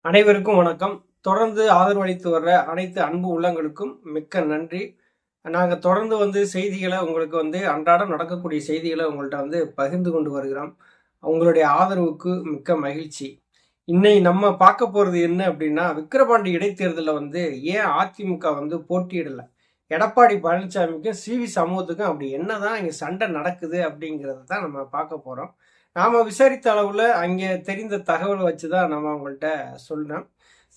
அனைவருக்கும் வணக்கம். தொடர்ந்து ஆதரவளித்து வர்ற அனைத்து அன்பு உள்ளங்களுக்கும் மிக்க நன்றி. நாங்க தொடர்ந்து செய்திகள உங்களுக்கு அன்றாடம் நடக்கக்கூடிய செய்திகள உங்கள்ட்ட பகிர்ந்து கொண்டு வருகிறோம். உங்களுடைய ஆதரவுக்கு மிக்க மகிழ்ச்சி. நம்ம பார்க்க போறது என்ன அப்படின்னா, விக்கிரவாண்டி இடைத்தேர்தல்ல ஏன் அதிமுக போட்டியிடல? எடப்பாடி பழனிசாமிக்கும், சி.வி. சண்முகத்துக்கும் அப்படி என்னதான் இங்க சண்டை நடக்குது அப்படிங்கிறத தான் நம்ம பார்க்க போறோம். நாம விசாரித்த அளவுல அங்கே தெரிந்த தகவலை வச்சு தான் நம்ம அவங்கள்ட்ட சொல்றோம்.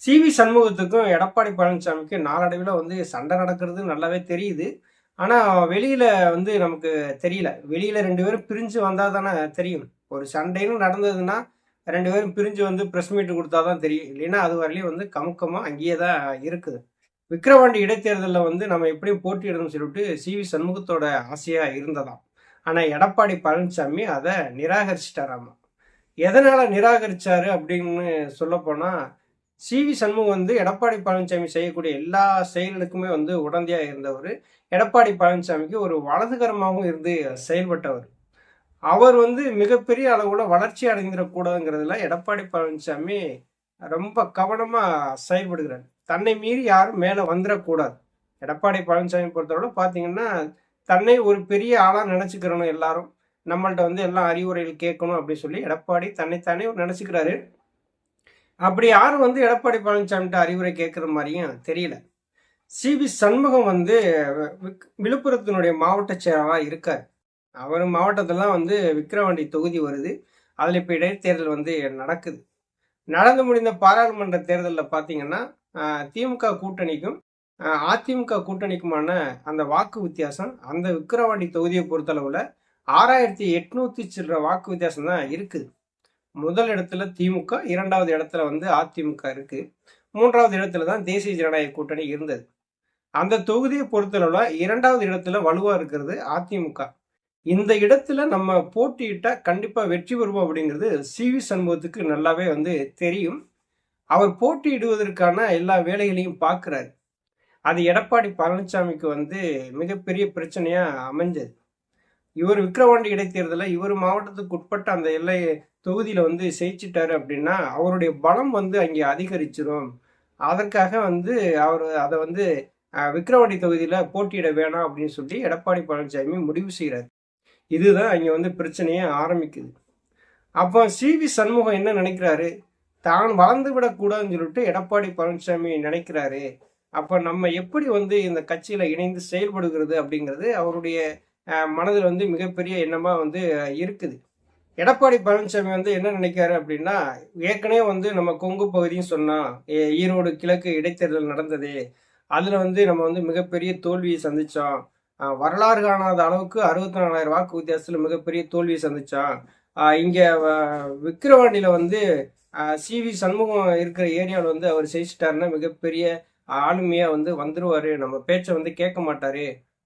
சி.வி. சண்முகத்துக்கும் எடப்பாடி பழனிசாமிக்கும் நாளடைவில் சண்டை நடக்கிறது நல்லாவே தெரியுது. ஆனா வெளியில நமக்கு தெரியல. வெளியில 2 பேரும் பிரிஞ்சு வந்தா தானே தெரியும். ஒரு சண்டைன்னு நடந்ததுன்னா 2 பேரும் பிரிஞ்சு பிரஸ் மீட் கொடுத்தா தான் தெரியும். இல்லைன்னா அது வரையிலும் கமுக்கமா அங்கேயே தான் இருக்குது. விக்கிரவாண்டி இடைத்தேர்தலில் நம்ம எப்படியும் போட்டியிடணும்னு சொல்லிட்டு சி.வி. சண்முகத்தோட ஆசையா இருந்ததாம். ஆனா எடப்பாடி பழனிசாமி அதை நிராகரிச்சிட்டாராமா. எதனால நிராகரிச்சாரு அப்படின்னு சொல்ல போனா, சி.வி. சண்முகம் எடப்பாடி பழனிசாமி செய்யக்கூடிய எல்லா செயல்களுக்குமே உடந்தையா இருந்தவர். எடப்பாடி பழனிசாமிக்கு ஒரு வலதுகரமாகவும் இருந்து செயல்பட்டவர். அவர் மிகப்பெரிய அளவுல வளர்ச்சி அடைந்திடக்கூடாதுங்கிறதுல எடப்பாடி பழனிசாமி ரொம்ப கவனமா செயல்படுகிறார். தன்னை மீறி யாரும் மேல வந்துடக்கூடாது. எடப்பாடி பழனிசாமி பொறுத்தவரை பார்த்தீங்கன்னா, தன்னை ஒரு பெரிய ஆளா நினைச்சுக்கிறணும் எல்லாரும். நம்மள்ட்ட எல்லாம் அறிவுரைகள் கேட்கணும் அப்படின்னு சொல்லி எடப்பாடி தன்னைத்தானே நினைச்சுக்கிறாரு. அப்படி யாரும் எடப்பாடி பழனிசாமிகிட்ட அறிவுரை கேட்கிற மாதிரியும் தெரியல. சி.வி. சண்முகம் விழுப்புரத்தினுடைய மாவட்ட செயலாளராக இருக்கார். அவர் மாவட்டத்திலாம் விக்கிரவாண்டி தொகுதி வருது. அதில் இப்போ இடைத்தேர்தல் நடக்குது. நடந்து முடிந்த பாராளுமன்ற தேர்தலில் பார்த்தீங்கன்னா, திமுக கூட்டணிக்கும் அதிமுக கூட்டணிக்குமான அந்த வாக்கு வித்தியாசம் அந்த விக்கிரவாண்டி தொகுதியை பொறுத்தளவில் 6800 சில்லற வாக்கு வித்தியாசம் தான் இருக்குது. முதல் இடத்துல திமுக, 2வது இடத்துல அதிமுக இருக்கு. 3வது இடத்துல தான் தேசிய ஜனநாயக கூட்டணி இருந்தது. அந்த தொகுதியை பொறுத்தளவில் 2வது இடத்துல வலுவா இருக்கிறது அதிமுக. இந்த இடத்துல நம்ம போட்டியிட்டா கண்டிப்பா வெற்றி பெறுவோம் அப்படிங்கிறது சி.வி. சண்முகத்துக்கு நல்லாவே தெரியும். அவர் போட்டியிடுவதற்கான எல்லா வேலைகளையும் பார்க்கிறாரு. அது எடப்பாடி பழனிசாமிக்கு மிகப்பெரிய பிரச்சனையா அமைஞ்சது. இவர் விக்கிரவாண்டி இடைத்தேர்தலில் இவர் மாவட்டத்துக்கு உட்பட்ட அந்த எல்லை தொகுதியில ஜெயிச்சிட்டாரு அப்படின்னா அவருடைய பலம் அங்கே அதிகரிச்சிடும். அதற்காக அவர் அதை விக்கிரவாண்டி தொகுதியில போட்டியிட வேணாம் அப்படின்னு சொல்லி எடப்பாடி பழனிசாமி முடிவு செய்கிறார். இதுதான் அங்கே பிரச்சனையே ஆரம்பிக்குது. அப்போ சி.வி. சண்முகம் என்ன நினைக்கிறாரு? தான் வளர்ந்து விடக்கூடாதுன்னு சொல்லிட்டு எடப்பாடி பழனிசாமி நினைக்கிறாரு. அப்போ நம்ம எப்படி இந்த கட்சியில இணைந்து செயல்படுகிறது அப்படிங்கிறது அவருடைய மனதில் மிகப்பெரிய எண்ணமா இருக்குது. எடப்பாடி பழனிசாமி என்ன நினைக்கிறாரு அப்படின்னா, ஏற்கனவே நம்ம கொங்கு பகுதியும் சொன்னோம், ஈரோடு கிழக்கு இடைத்தேர்தல் நடந்தது. அதுல நம்ம மிகப்பெரிய தோல்வியை சந்திச்சோம். வரலாறு காணாத அளவுக்கு 64,000 வாக்கு வித்தியாசத்துல மிகப்பெரிய தோல்வியை சந்திச்சோம். இங்க விக்கிரவாண்டியில சி.வி. சண்முகம் இருக்கிற ஏரியாவில் அவர் ஜெயிச்சிட்டாருன்னா மிகப்பெரிய ஆளுமையா வந்துருவாரு. நம்ம பேச்சை கேட்க மாட்டாரு.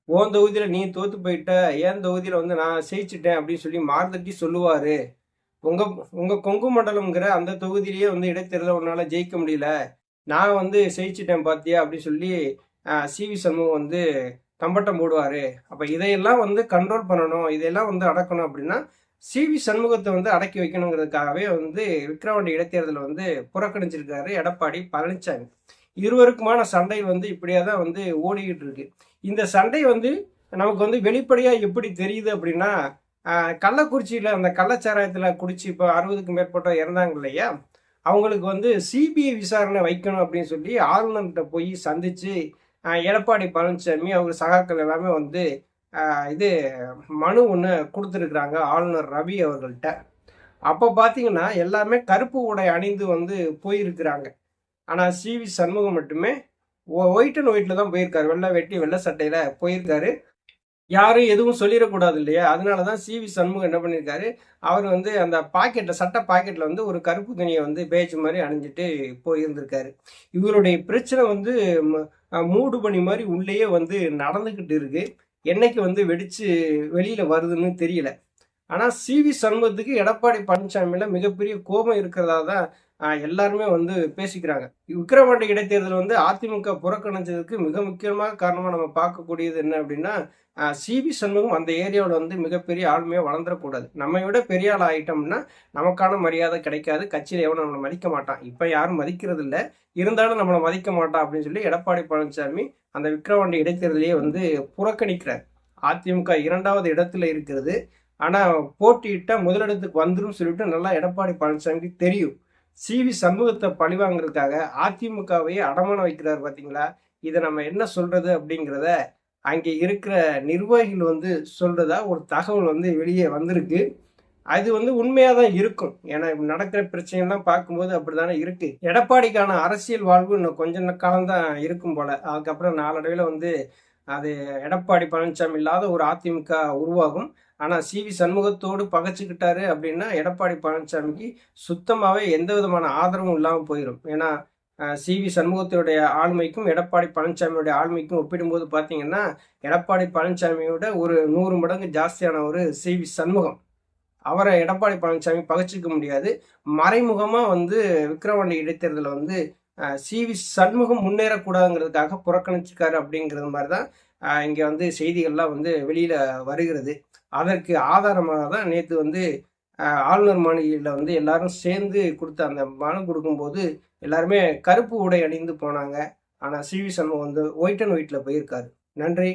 உன் தொகுதியில நீ தோத்து போயிட்ட, என் தொகுதியில நான் ஜெயிச்சிட்டேன் அப்படின்னு சொல்லி மார்தட்டி சொல்லுவாரு. உங்க உங்க கொங்கு மண்டலம்ங்கிற அந்த தொகுதியிலேயே இடைத்தேர்தல உன்னால ஜெயிக்க முடியல, நான் ஜெயிச்சிட்டேன் பாத்தியா அப்படின்னு சொல்லி சி.வி. சண்முகம் தம்பட்டம் போடுவாரு. அப்ப இதையெல்லாம் கண்ட்ரோல் பண்ணணும், இதையெல்லாம் அடக்கணும் அப்படின்னா சி.வி. சண்முகத்தை அடக்கி வைக்கணுங்கிறதுக்காகவே விக்கிரவாண்டி இடைத்தேர்தலை புறக்கணிச்சிருக்காரு எடப்பாடி பழனிசாமி. இருவருக்குமான சண்டை இப்படியே தான் ஓடிக்கிட்டு இருக்கு. இந்த சண்டை நமக்கு வெளிப்படையா எப்படி தெரியுது அப்படின்னா, கள்ளக்குறிச்சியில அந்த கள்ளச்சாராயத்துல குடிச்சு இப்போ 60க்கும் மேற்பட்டோர் இறந்தாங்க இல்லையா, அவங்களுக்கு சிபிஐ விசாரணை வைக்கணும் அப்படின்னு சொல்லி ஆளுநர்கிட்ட போய் சந்திச்சு எடப்பாடி பழனிசாமி அவர் சகாக்கள் எல்லாமே இது மனு ஒன்று கொடுத்துருக்குறாங்க ஆளுநர் ரவி அவர்கள்ட்ட. அப்போ பார்த்தீங்கன்னா எல்லாமே கருப்பு உடை அணிந்து போயிருக்கிறாங்க. ஆனால் சி.வி. சண்முகம் மட்டுமே ஒயிட் அண்ட் ஒயிட்ல தான் போயிருக்காரு. வெள்ளை வெட்டி வெள்ளை சட்டையில போயிருக்காரு. யாரும் எதுவும் சொல்லிடக்கூடாது இல்லையா, அதனால தான் சி.வி. சண்முகம் என்ன பண்ணியிருக்காரு, அவர் அந்த பாக்கெட்டில் சட்டை பாக்கெட்டில் ஒரு கருப்பு துணியை பேஜ் மாதிரி அணிஞ்சிட்டு போயிருந்திருக்காரு. இவருடைய பிரச்சனை மூடு பனி மாதிரி உள்ளேயே நடந்துக்கிட்டு இருக்கு. என்னைக்கு வெடிச்சு வெளியில வருதுன்னு தெரியல. ஆனால் சி.வி. சண்முகத்துக்கு எடப்பாடி பழனிசாமியில மிகப்பெரிய கோபம் இருக்கிறதா தான் எல்லாருமே வந்து பேசிக்கிறாங்க. விக்கிரவாண்டி இடைத்தேர்தல் வந்து அதிமுக புறக்கணிச்சதுக்கு மிக முக்கியமான காரணமா நம்ம பார்க்கக்கூடியது என்ன அப்படின்னா, சிவி சண்முகம் அந்த ஏரியாவுல வந்து மிகப்பெரிய ஆளுமையா வளர்ந்துறக்கூடாது. நம்மை விட பெரிய ஆள் ஆயிட்டோம்னா, நமக்கான மரியாதை கிடைக்காது. கட்சியில எவனும் நம்மள மதிக்க மாட்டான். இப்ப யாரும் மதிக்கிறது இல்ல. இருந்தாலும் நம்மள மதிக்க மாட்டான் அப்படின்னு சொல்லி எடப்பாடி பழனிசாமி அந்த விக்கிரவாண்டி இடைத்தேர்தலையே வந்து புறக்கணிக்கிறார். அதிமுக 2வது இடத்துல இருக்கிறது. ஆனா போட்டியிட்டா முதலிடத்துக்கு வந்துரும் சொல்லிட்டு நல்லா எடப்பாடி பழனிசாமிக்கு தெரியும். சிவி சண்முகத்தை பழிவாங்கிறதுக்காக அதிமுகவையே அடமானம் வைக்கிறார் பார்த்தீங்களா? இத நம்ம என்ன சொல்றது அப்படிங்கிறத அங்கே இருக்கிற நிர்வாகிகள் வந்து சொல்றதா ஒரு தகவல் வந்து வெளியே வந்திருக்கு. அது வந்து உண்மையா தான் இருக்கும். ஏன்னா நடக்கிற பிரச்சனைலாம் பார்க்கும்போது அப்படித்தானே இருக்கு. எடப்பாடிக்கான அரசியல் வாழ்வு இன்னும் கொஞ்ச காலம் தான் இருக்கும் போல. அதுக்கப்புறம் நாளடைவில வந்து அது எடப்பாடி பழனிசாமி இல்லாத ஒரு அதிமுக உருவாகும். ஆனா சிவி சண்முகத்தோடு பகைச்சுக்கிட்டாரு அப்படின்னா எடப்பாடி பழனிசாமிக்கு சுத்தமாவே எந்த விதமான ஆதரவும் இல்லாம போயிரும். ஏன்னா சிவி சண்முகத்தினுடைய ஆளுமைக்கும் எடப்பாடி பழனிசாமியுடைய ஆளுமைக்கும் ஒப்பிடும்போது பார்த்தீங்கன்னா, எடப்பாடி பழனிசாமியோட ஒரு 100 மடங்கு ஜாஸ்தியான ஒரு சிவி சண்முகம். அவரை எடப்பாடி பழனிசாமி பகைச்சிக்க முடியாது. மறைமுகமா வந்து விக்கிரவாண்டி இடைத்தேர்தல வந்து சிவி சண்முகம் முன்னேறக்கூடாதுங்கிறதுக்காக புறக்கணிச்சிருக்காரு அப்படிங்கிறது மாதிரி தான் இங்க வந்து செய்திகள்லாம் வந்து வெளியில வருகிறது. அதற்கு ஆதாரமாக தான் நேத்து வந்து ஆளுநர் மாளிகையில வந்து எல்லாரும் சேர்ந்து கொடுத்த அந்த மனு கொடுக்கும்போது எல்லாருமே கருப்பு உடை அணிந்து போனாங்க. ஆனா சிவி சண்முகம் வந்து ஒயிட் அண்ட் ஒயிட்ல போயிருக்காரு. நன்றி.